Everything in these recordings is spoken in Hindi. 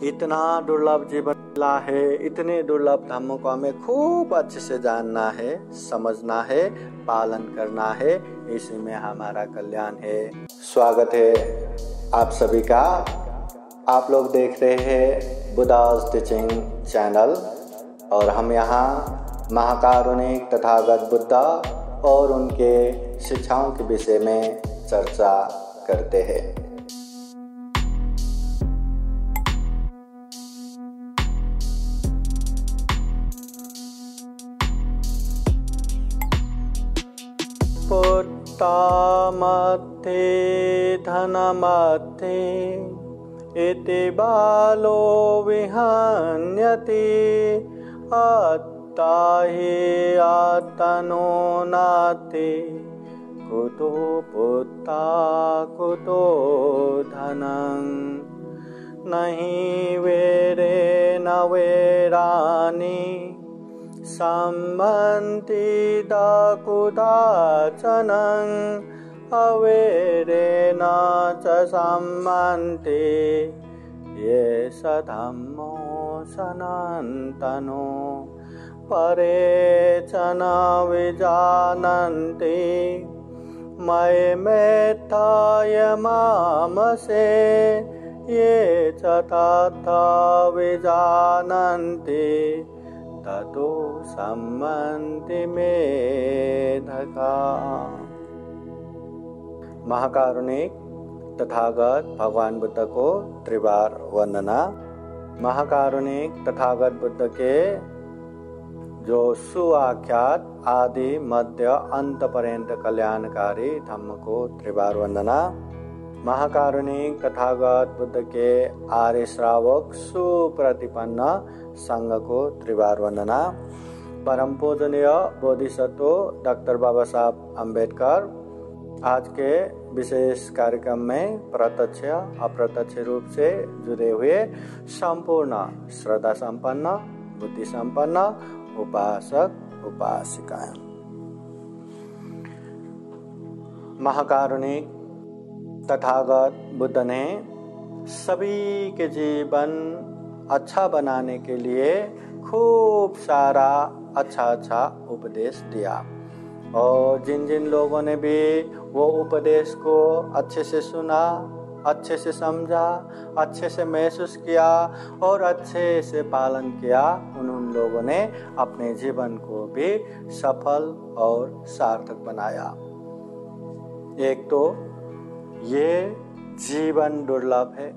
इतना दुर्लभ जीवन मिला है, इतने दुर्लभ धर्म को हमें खूब अच्छे से जानना है, समझना है, पालन करना है, इसी में हमारा कल्याण है। स्वागत है आप सभी का। आप लोग देख रहे हैं बुद्धास टीचिंग चैनल और हम यहाँ महाकारुणिक तथागत बुद्ध और उनके शिक्षाओं के विषय में चर्चा करते हैं। पुत्तामध्ये धनमध्ये इति बालो विहन्यते अत्ता हि आत्मनो नास्ति कुतो पुत्ता कुतो धनं नहि वेरे न वेराणि सम्बन्ति दाकुदाचनं अवेरेण च सम्बन्ति ये स धम्मो सनातनो परे च न विजानन्ति मय्येत्थाय मामसे ये च तथा विजानन्ति ततो सम्मन्ति मेधका। महाकारुणिक तथागत भगवान बुद्ध को त्रिवार वंदना। महाकारुणिक तथागत बुद्ध के जो सुआख्यात आदि मध्य अंत पर्यंत कल्याणकारी धम्म को त्रिवार वंदना। महाकारुणिक तथागत बुद्ध के आर्य श्रावक सुप्रतिपन्न संघ को त्रिवार वंदना। परम पूजनीय बोधिसत्व डॉक्टर बाबा साहब अम्बेडकर आज के विशेष कार्यक्रम में प्रत्यक्ष अप्रत्यक्ष रूप से जुड़े हुए संपूर्ण श्रद्धा संपन्न बुद्धि संपन्न उपासक उपासिकाएं। महाकारुणिक तथागत बुद्ध ने सभी के जीवन अच्छा बनाने के लिए खूब सारा अच्छा उपदेश दिया और जिन जिन लोगों ने भी वो उपदेश को अच्छे से सुना, अच्छे से समझा, अच्छे से महसूस किया और अच्छे से पालन किया, उन लोगों ने अपने जीवन को भी सफल और सार्थक बनाया। एक तो ये जीवन दुर्लभ है,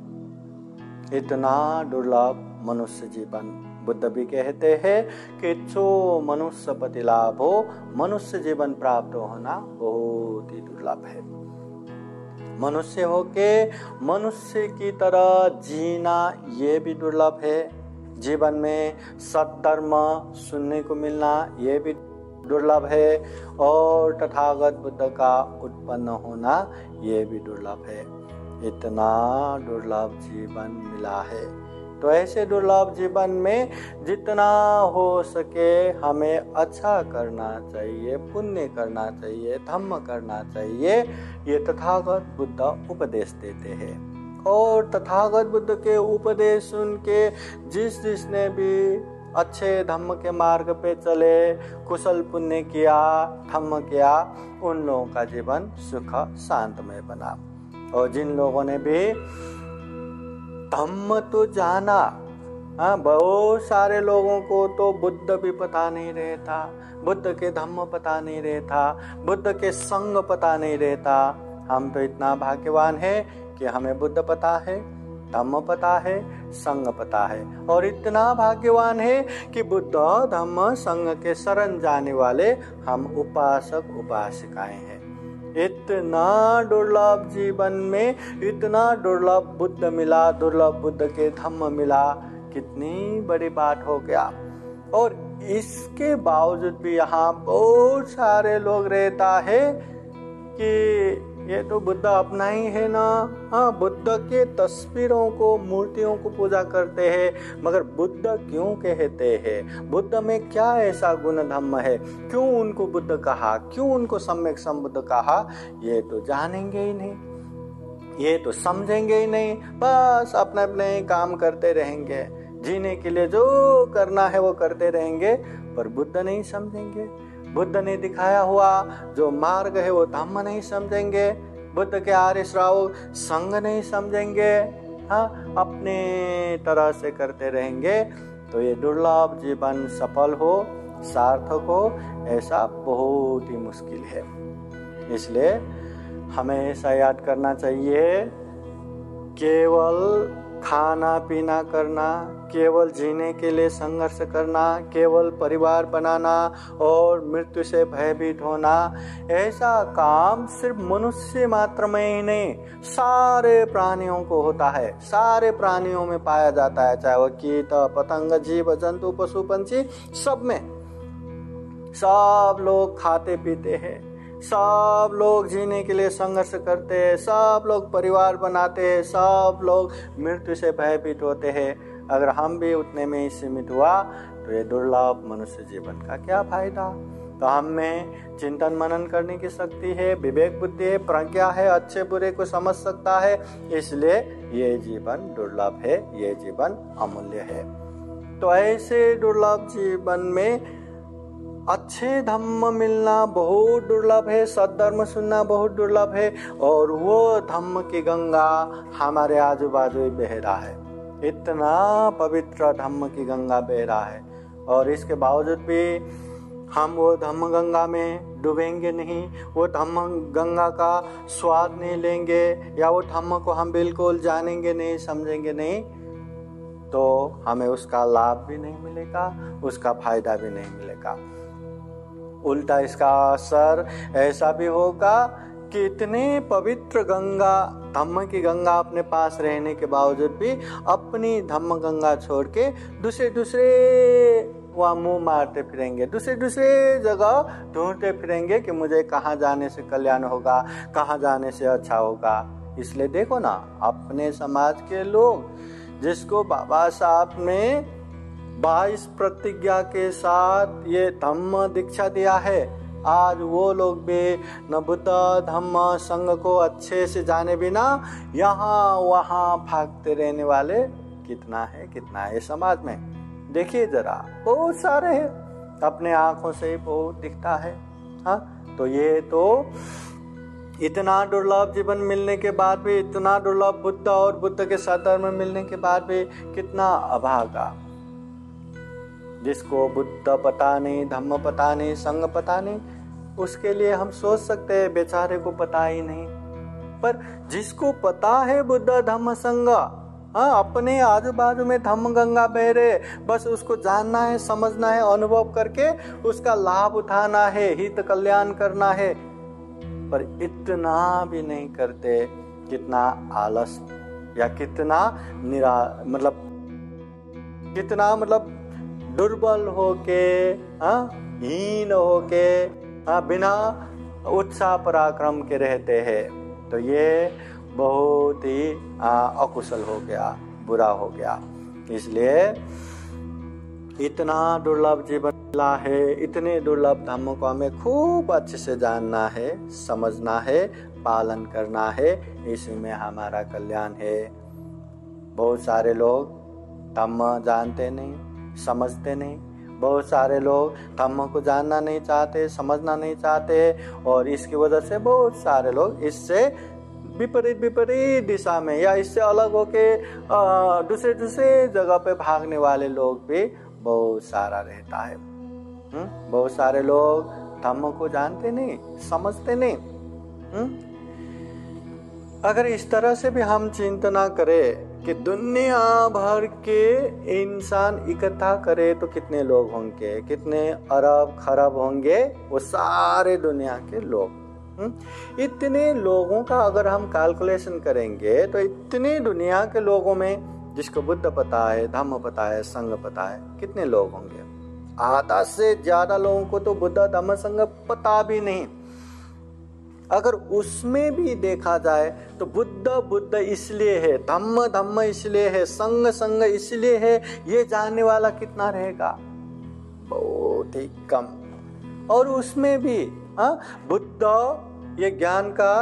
इतना दुर्लभ मनुष्य जीवन। बुद्ध भी कहते हैं कि जो मनुष्य पति लाभ हो, मनुष्य जीवन प्राप्त होना बहुत ही दुर्लभ है। मनुष्य होके मनुष्य की तरह जीना ये भी दुर्लभ है। जीवन में सत्कर्म सुनने को मिलना ये भी दुर्लभ है और तथागत बुद्ध का उत्पन्न होना ये भी दुर्लभ है। इतना दुर्लभ जीवन मिला है, तो ऐसे दुर्लभ जीवन में जितना हो सके हमें अच्छा करना चाहिए, पुण्य करना चाहिए, धम्म करना चाहिए, ये तथागत बुद्ध उपदेश देते हैं। और तथागत बुद्ध के उपदेश सुन के जिसने भी अच्छे धम्म के मार्ग पे चले, कुशल पुण्य किया, धम्म किया, उन लोगों का जीवन सुख शांतमय बना। और जिन लोगों ने भी धम्म तो जाना, बहुत सारे लोगों को तो बुद्ध भी पता नहीं रहता, बुद्ध के धम्म पता नहीं रहता, बुद्ध के संग पता नहीं रहता। हम तो इतना भाग्यवान है कि हमें बुद्ध पता है, धम्म पता है, संग पता है और इतना भाग्यवान है कि बुद्ध धम्म संग के शरण जाने वाले हम उपासक उपासिकाएं हैं। इतना दुर्लभ जीवन में इतना दुर्लभ बुद्ध मिला, दुर्लभ बुद्ध के धम्म मिला, कितनी बड़ी बात हो गया। और इसके बावजूद भी यहाँ बहुत सारे लोग रहता है कि ये तो बुद्ध अपना ही है ना। हाँ, बुद्ध के तस्वीरों को, मूर्तियों को पूजा करते हैं, मगर बुद्ध क्यों कहते हैं? बुद्ध में क्या ऐसा गुण धम्म है? क्यों उनको बुद्ध कहा? क्यों उनको सम्यक संबुद्ध कहा? ये तो जानेंगे ही नहीं। ये तो समझेंगे ही नहीं, बस अपने अपने काम करते रहेंगे, जीने के लिए जो करना है वो करते रहेंगे, पर बुद्ध नहीं समझेंगे। बुद्ध ने दिखाया हुआ जो मार्ग है वो धम्म नहीं समझेंगे, बुद्ध के आर्य श्रावक संग नहीं समझेंगे, हाँ अपने तरह से करते रहेंगे, तो ये दुर्लभ जीवन सफल हो, सार्थक हो, ऐसा बहुत ही मुश्किल है। इसलिए हमें ऐसा याद करना चाहिए, केवल खाना पीना करना, केवल जीने के लिए संघर्ष करना, केवल परिवार बनाना और मृत्यु से भयभीत होना, ऐसा काम सिर्फ मनुष्य मात्र में ही नहीं, सारे प्राणियों को होता है, सारे प्राणियों में पाया जाता है, चाहे वह कीट पतंग जीव जंतु पशु पंछी, सब में। सब लोग खाते पीते हैं, सब लोग जीने के लिए संघर्ष करते हैं, सब लोग परिवार बनाते हैं, सब लोग मृत्यु से भयभीत होते हैं। अगर हम भी उतने में ही सीमित हुआ तो ये दुर्लभ मनुष्य जीवन का क्या फायदा। तो हम में चिंतन मनन करने की शक्ति है, विवेक बुद्धि है, प्रज्ञा है, अच्छे बुरे को समझ सकता है, इसलिए ये जीवन दुर्लभ है, ये जीवन अमूल्य है। तो ऐसे दुर्लभ जीवन में अच्छे धम्म मिलना बहुत दुर्लभ है, सद्धर्म सुनना बहुत दुर्लभ है, और वो धम्म की गंगा हमारे आजू बाजू ही बह रहा है, इतना पवित्र धम्म की गंगा बह रहा है, और इसके बावजूद भी हम वो धम्म गंगा में डूबेंगे नहीं, वो धम्म गंगा का स्वाद नहीं लेंगे, या वो धम्म को हम बिल्कुल जानेंगे नहीं, समझेंगे नहीं, तो हमें उसका लाभ भी नहीं मिलेगा, उसका फायदा भी नहीं मिलेगा। उल्टा इसका असर ऐसा भी होगा कि इतने पवित्र गंगा, धम्म की गंगा अपने पास रहने के बावजूद भी अपनी धम्म गंगा छोड़ के दूसरे वहाँ मुंह मारते फिरेंगे, दूसरे जगह ढूंढते फिरेंगे कि मुझे कहाँ जाने से कल्याण होगा, कहाँ जाने से अच्छा होगा। इसलिए देखो ना, अपने समाज के लोग जिसको बाबा साहब ने 22 प्रतिज्ञा के साथ ये धम्म दीक्षा दिया है, आज वो लोग भी न बुद्ध धम्म संघ को अच्छे से जाने बिना यहाँ वहाँ भागते रहने वाले कितना है समाज में। देखिए जरा, बहुत सारे हैं, अपने आंखों से ही बहुत दिखता है। हाँ, तो ये तो इतना दुर्लभ जीवन मिलने के बाद भी, इतना दुर्लभ बुद्ध और बुद्ध के सद्धर्म मिलने के बाद भी कितना अभागा, जिसको बुद्ध पता नहीं, धम्म पता नहीं, संघ पता नहीं, उसके लिए हम सोच सकते हैं बेचारे को पता ही नहीं। पर जिसको पता है बुद्ध धम्म संघ, हाँ अपने आजू बाजू में धम्म गंगा बह रहे, बस उसको जानना है, समझना है, अनुभव करके उसका लाभ उठाना है, हित कल्याण करना है, पर इतना भी नहीं करते। कितना आलस, या कितना मतलब दुर्बल होके, हीन होके, बिना उत्साह पराक्रम के रहते हैं, तो ये बहुत ही अकुशल हो गया, बुरा हो गया। इसलिए इतना दुर्लभ जीवन मिला है, इतने दुर्लभ धम्म को हमें खूब अच्छे से जानना है, समझना है, पालन करना है, इसी में हमारा कल्याण है। बहुत सारे लोग धम्म जानते नहीं, समझते नहीं, बहुत सारे लोग धम्म को जानना नहीं चाहते, समझना नहीं चाहते, और इसकी वजह से बहुत सारे लोग इससे विपरीत दिशा में या इससे अलग होके दूसरे जगह पे भागने वाले लोग भी बहुत सारा रहता है। बहुत सारे लोग धम्म को जानते नहीं, समझते नहीं। अगर इस तरह से भी हम चिंतना करें कि दुनिया भर के इंसान इकट्ठा करे तो कितने लोग होंगे, कितने अरब खरब होंगे, वो सारे दुनिया के लोग। इतने लोगों का अगर हम कैलकुलेशन करेंगे तो इतने दुनिया के लोगों में जिसको बुद्ध पता है, धम्म पता है, संघ पता है, कितने लोग होंगे? आधा से ज्यादा लोगों को तो बुद्ध धम्म संघ पता भी नहीं। अगर उसमें भी देखा जाए तो बुद्ध इसलिए है, धम्म इसलिए है, संघ इसलिए है, ये जानने वाला कितना रहेगा? बहुत ही कम। और उसमें भी बुद्ध ये ज्ञान का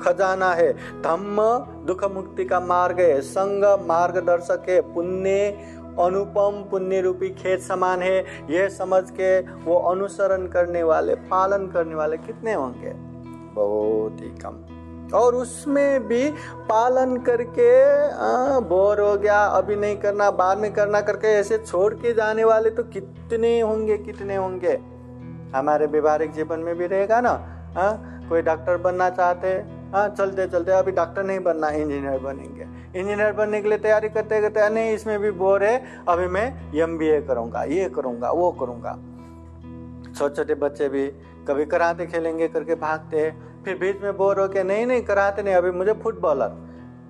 खजाना है। धम्म दुख मुक्ति का मार्ग है। संग मार्गदर्शक है। पुण्य अनुपम पुण्य रूपी खेत समान है। यह समझ के वो अनुसरण करने वाले, पालन करने वाले कितने होंगे? बहुत ही कम। और उसमें भी पालन करके बोर हो गया, अभी नहीं करना, बाद में करना करके ऐसे छोड़ के जाने वाले तो कितने होंगे, कितने होंगे। हमारे व्यवहारिक जीवन में भी रहेगा ना। कोई डॉक्टर बनना चाहते, चलते चलते अभी डॉक्टर नहीं बनना, इंजीनियर बनेंगे। इंजीनियर बनने के लिए तैयारी करते करते नहीं, इसमें भी बोर है, अभी मैं MBA करूंगा, ये करूंगा, वो करूंगा। छोटे छोटे बच्चे भी कभी कराटे खेलेंगे करके भागते हैं, फिर बीच में बोर होके नहीं कराटे नहीं, अभी मुझे फुटबॉलर,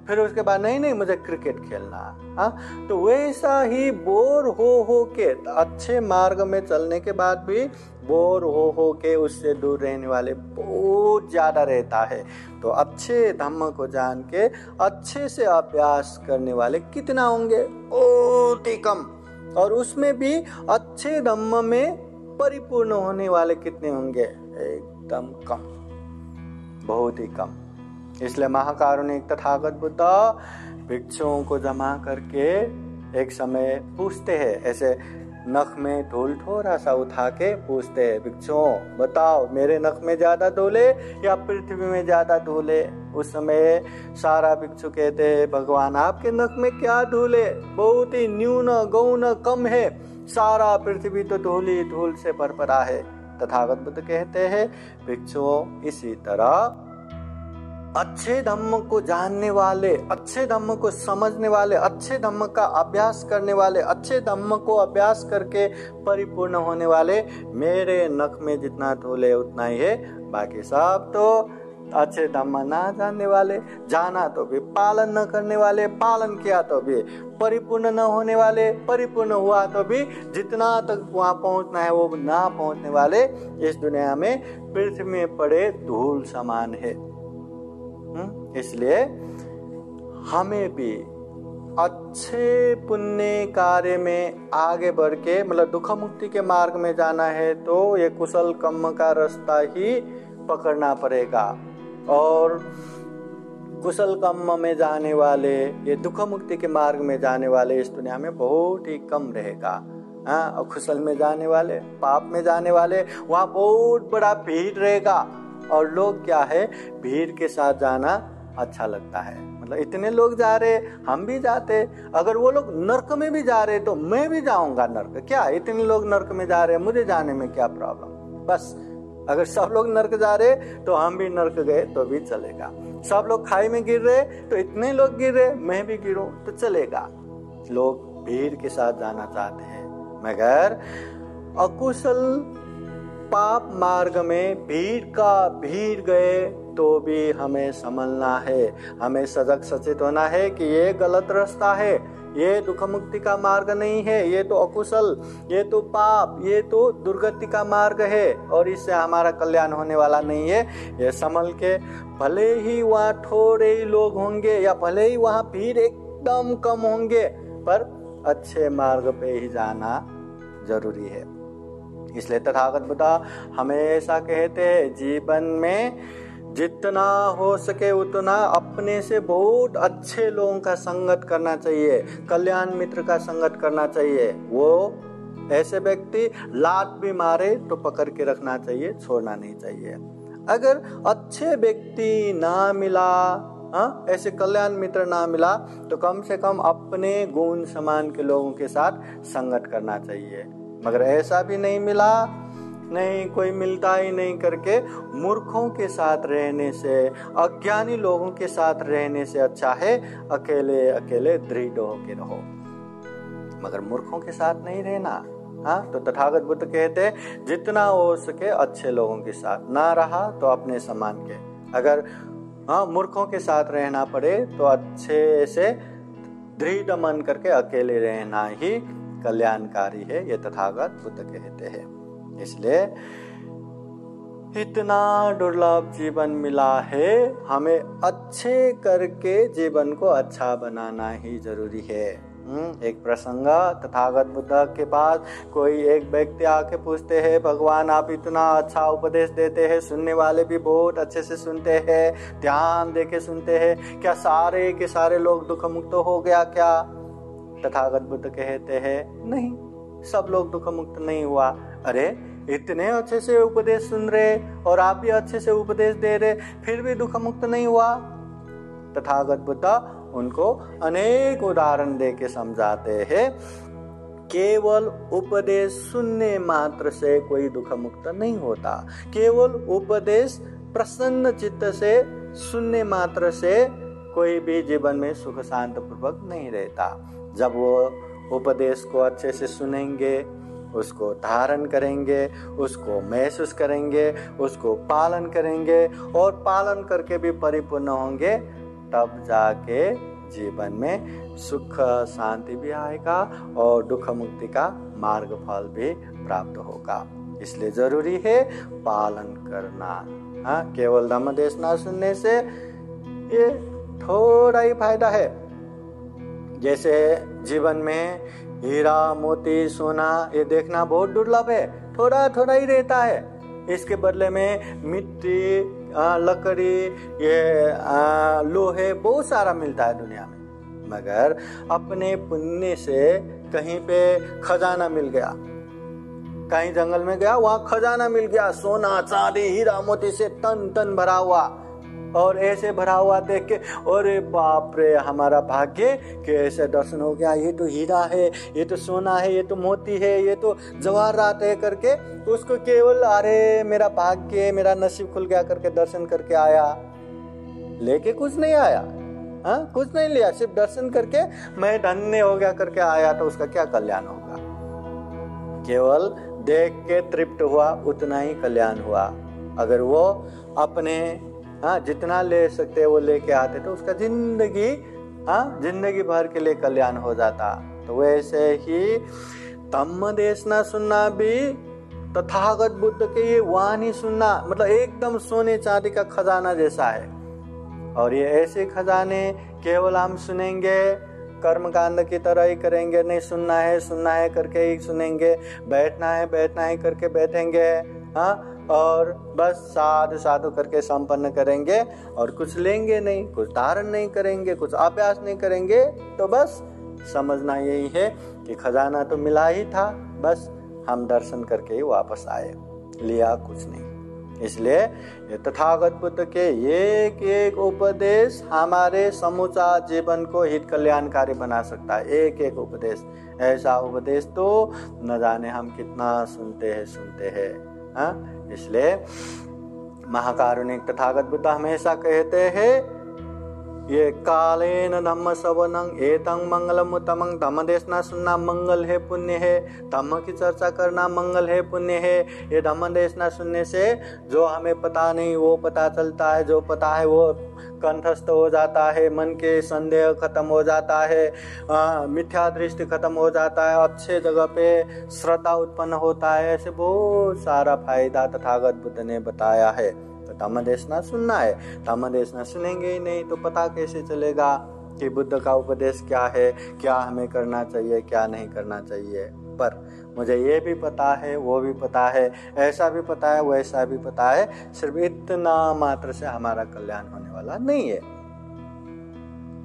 फिर उसके बाद नहीं मुझे क्रिकेट खेलना। तो वैसा ही बोर हो के, अच्छे मार्ग में चलने के बाद भी बोर हो के उससे दूर रहने वाले बहुत ज्यादा रहता है। तो अच्छे धम्म को जान के अच्छे से अभ्यास करने वाले कितना होंगे? बहुत ही कम। और उसमें भी अच्छे धम्म में परिपूर्ण होने वाले कितने होंगे? एकदम कम, बहुत ही कम। इसलिए महाकारुणिक तथागत बुद्ध भिक्षुओं को जमा करके एक समय पूछते हैं, ऐसे नख में धूल थोड़ा सा उठा के पूछते हैं, भिक्षुओं बताओ मेरे नख में ज्यादा धूल है या पृथ्वी में ज्यादा धूल है? उस समय सारा भिक्षु कहते हैं, भगवान आपके नख में क्या धूल है? बहुत ही न्यून गौण कम है, सारा पृथ्वी तो धूल ही धूल से भरपरा है। तथागत बुद्ध कहते हैं, भिक्षुओं इसी तरह अच्छे धम्म को जानने वाले, अच्छे धम्म को समझने वाले, अच्छे धम्म का अभ्यास करने वाले, अच्छे धम्म को अभ्यास करके परिपूर्ण होने वाले, मेरे नख में जितना धूल है उतना ही है, बाकी सब तो अच्छे धम्म ना जानने वाले, जाना तो भी पालन न करने वाले, पालन किया तो भी परिपूर्ण न होने वाले, परिपूर्ण हुआ तो भी जितना तक वहां पहुंचना है वो ना पहुंचने वाले, इस दुनिया में पृथ्वी में पड़े धूल समान है। इसलिए हमें भी अच्छे पुण्य कार्य में आगे बढ़ के, मतलब दुख मुक्ति के मार्ग में जाना है तो ये कुशल कर्म का रास्ता ही पकड़ना पड़ेगा। और कुशल कर्म में जाने वाले, ये दुख मुक्ति के मार्ग में जाने वाले इस दुनिया में बहुत ही कम रहेगा। और कुशल में जाने वाले, पाप में जाने वाले, वहाँ बहुत बड़ा भीड़ रहेगा। और लोग क्या है, भीड़ के साथ जाना अच्छा लगता है, मतलब इतने लोग जा रहे हम भी जाते, अगर वो लोग नर्क में भी जा रहे तो मैं भी जाऊंगा नर्क, क्या इतने लोग नर्क में जा रहे, मुझे जाने में क्या प्रॉब्लम? बस अगर सब लोग नर्क जा रहे तो हम भी नर्क गए तो भी चलेगा। सब लोग खाई में गिर रहे तो इतने लोग गिर रहे, मैं भी गिरूं तो चलेगा। लोग भीड़ के साथ जाना चाहते हैं, मगर अकुशल पाप मार्ग में भीड़ गए तो भी हमें समझना है, हमें सजग सचेत होना है कि ये गलत रास्ता है, ये दुख मुक्ति का मार्ग नहीं है, ये तो अकुशल, ये तो पाप, ये तो दुर्गति का मार्ग है और इससे हमारा कल्याण होने वाला नहीं है। ये समझ के भले ही वहाँ थोड़े ही लोग होंगे या भले ही वहाँ भीड़ एकदम कम होंगे, पर अच्छे मार्ग पे ही जाना जरूरी है। इसलिए तथागत बुद्ध हमेशा कहते हैं, जीवन में जितना हो सके उतना अपने से बहुत अच्छे लोगों का संगत करना चाहिए, कल्याण मित्र का संगत करना चाहिए। वो ऐसे व्यक्ति लात भी मारे तो पकड़ के रखना चाहिए, छोड़ना नहीं चाहिए। अगर अच्छे व्यक्ति ना मिला, ऐसे कल्याण मित्र ना मिला तो कम से कम अपने गुण समान के लोगों के साथ संगत करना चाहिए। मगर ऐसा भी नहीं मिला, नहीं कोई मिलता ही नहीं करके मूर्खों के साथ रहने से, अज्ञानी लोगों के साथ रहने से अच्छा है अकेले अकेले दृढ़ होके रहो, मगर मूर्खों के साथ नहीं रहना। तो तथागत बुद्ध कहते हैं, जितना हो सके अच्छे लोगों के साथ, ना रहा तो अपने समान के। अगर मूर्खों के साथ रहना पड़े तो अच्छे से दृढ़ मन करके अकेले रहना ही कल्याणकारी है, ये तथागत बुद्ध कहते हैं। इसलिए इतना दुर्लभ जीवन मिला है, हमें अच्छे करके जीवन को अच्छा बनाना ही जरूरी है। एक प्रसंग, तथागत बुद्ध के पास कोई एक व्यक्ति आके पूछते हैं, भगवान आप इतना अच्छा उपदेश देते हैं, सुनने वाले भी बहुत अच्छे से सुनते हैं, ध्यान देके सुनते हैं, क्या सारे के सारे लोग दुख मुक्त हो गया क्या? तथागत बुद्ध कहते हैं नहीं, सब लोग दुख मुक्त नहीं हुआ। अरे इतने अच्छे से उपदेश सुन रहे और आप भी अच्छे से उपदेश दे रहे, फिर भी दुख मुक्त नहीं हुआ? तथागत बुद्ध उनको अनेक उदाहरण दे के समझाते हैं, केवल उपदेश सुनने मात्र से कोई दुख मुक्त नहीं होता, केवल उपदेश प्रसन्न चित्त से सुनने मात्र से कोई भी जीवन में सुख शांत पूर्वक नहीं रहता। जब वो उपदेश को अच्छे से सुनेंगे, उसको धारण करेंगे, उसको महसूस करेंगे, उसको पालन करेंगे और पालन करके भी परिपूर्ण होंगे, तब जाके जीवन में सुख शांति भी आएगा और दुख मुक्ति का मार्ग फल भी प्राप्त होगा। इसलिए जरूरी है पालन करना। हाँ, केवल धम्म देश ना सुनने से ये थोड़ा ही फायदा है। जैसे जीवन में हीरा मोती सोना ये देखना बहुत दुर्लभ है, थोड़ा थोड़ा ही रहता है। इसके बदले में मिट्टी, लकड़ी, ये लोहे बहुत सारा मिलता है दुनिया में। मगर अपने पुण्य से कहीं पे खजाना मिल गया, कहीं जंगल में गया, वहां खजाना मिल गया, सोना चांदी हीरा मोती से तन तन भरा हुआ, और ऐसे भरा हुआ देख के अरे बाप रे हमारा भाग्य कि ऐसे दर्शन हो गया, ये तो हीरा है, ये तो सोना है, ये तो मोती है, ये तो जवाहरात है करके उसको केवल अरे मेरा भाग्य, मेरा नसीब खुल गया करके दर्शन करके आया, लेके कुछ नहीं आया। हाँ, कुछ नहीं लिया, सिर्फ दर्शन करके मैं धन्य हो गया करके आया, तो उसका क्या कल्याण होगा? केवल देख के तृप्त हुआ, उतना ही कल्याण हुआ। अगर वो अपने जितना ले सकते वो लेके आते तो उसका जिंदगी भर के लिए कल्याण हो जाता। तो वैसे ही धम्म देशना सुनना भी तथागत बुद्ध के ये वाणी सुनना मतलब एकदम सोने चांदी का खजाना जैसा है। और ये ऐसे खजाने केवल हम सुनेंगे, कर्मकांड की तरह ही करेंगे, नहीं सुनना है करके ही सुनेंगे, बैठना है करके बैठेंगे, हाँ, और बस साधु साधु करके संपन्न करेंगे और कुछ लेंगे नहीं, कुछ धारण नहीं करेंगे, कुछ अभ्यास नहीं करेंगे, तो बस समझना यही है कि खजाना तो मिला ही था, बस हम दर्शन करके ही वापस आए, लिया कुछ नहीं। इसलिए ये तथागत बुद्ध के एक एक उपदेश हमारे समूचा जीवन को हित कल्याणकारी बना सकता है। एक एक उपदेश, ऐसा उपदेश तो न जाने हम कितना सुनते हैं। हाँ, इसलिए महाकारुणिक तथागत बुद्ध हमेशा कहते हैं, ये कालेन धम्म सवनं एतं मंगलम उत्तमं, धम्म देशना सुनना मंगल है, पुण्य है, धम्म की चर्चा करना मंगल है, पुण्य है। ये धम्म देशना सुनने से जो हमें पता नहीं वो पता चलता है, जो पता है वो कंठस्थ हो जाता है, मन के संदेह खत्म हो जाता है, मिथ्या दृष्टि खत्म हो जाता है, अच्छे जगह पे श्रद्धा उत्पन्न होता है। ऐसे बहुत सारा फायदा तथागत बुद्ध ने बताया है। तो धम्म देशना सुनना है, धम्म देशना सुनेंगे ही नहीं तो पता कैसे चलेगा कि बुद्ध का उपदेश क्या है, क्या हमें करना चाहिए, क्या नहीं करना चाहिए। पर मुझे ये भी पता है, वो भी पता है, ऐसा भी पता है, वैसा भी पता है, सिर्फ इतना मात्र से हमारा कल्याण होने वाला नहीं है।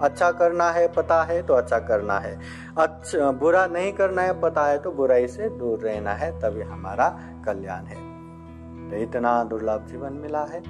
अच्छा करना है पता है तो अच्छा करना है, अच्छा बुरा नहीं करना है पता है तो बुराई से दूर रहना है, तभी हमारा कल्याण है। तो इतना दुर्लभ जीवन मिला है,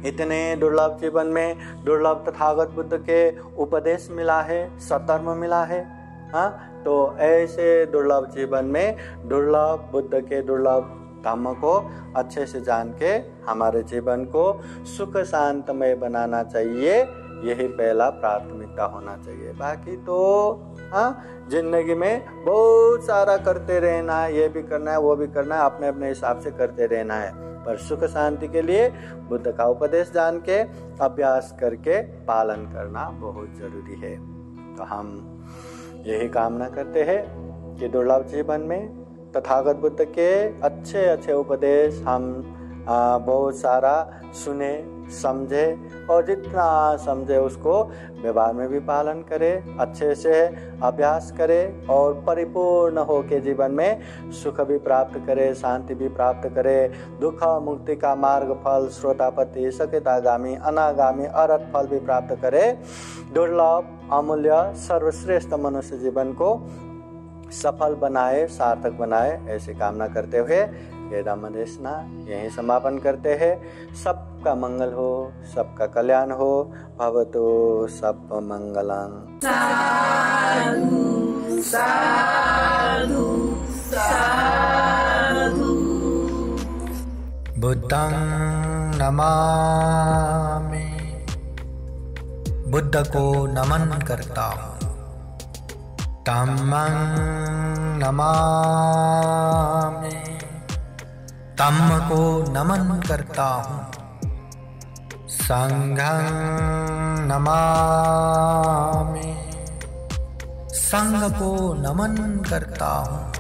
इतने दुर्लभ जीवन में दुर्लभ तथागत बुद्ध के उपदेश मिला है, सत्कर्म मिला है। हाँ, तो ऐसे दुर्लभ जीवन में दुर्लभ बुद्ध के दुर्लभ धम्म को अच्छे से जान के हमारे जीवन को सुख शांतमय बनाना चाहिए। यही पहला प्राथमिकता होना चाहिए। बाकी तो हाँ, जिंदगी में बहुत सारा करते रहना है, ये भी करना है, वो भी करना है, अपने अपने हिसाब से करते रहना है। पर सुख शांति के लिए बुद्ध का उपदेश जान के अभ्यास करके पालन करना बहुत जरूरी है। तो हम यही कामना करते हैं कि दुर्लभ जीवन में तथागत बुद्ध के अच्छे अच्छे उपदेश हम बहुत सारा सुने, समझे और जितना समझे उसको व्यवहार में भी पालन करे, अच्छे से अभ्यास करे और परिपूर्ण होके जीवन में सुख भी प्राप्त करे, शांति भी प्राप्त करे, दुख मुक्ति का मार्ग फल श्रोतापति सकेतागामी अनागामी अरहत फल भी प्राप्त करे, दुर्लभ अमूल्य सर्वश्रेष्ठ मनुष्य जीवन को सफल बनाए, सार्थक बनाए, ऐसी कामना करते हुए ये धम्मदेशना यहीं समापन करते हैं। सबका मंगल हो, सबका कल्याण हो। भवतु सब मंगलम्। साधु साधु साधु। बुद्धं नमामि, बुद्ध को नमन करता हूँ। धम्मं नमामि, धम्म को नमन करता हूँ। संघं नमामि, संघ को नमन करता हूँ।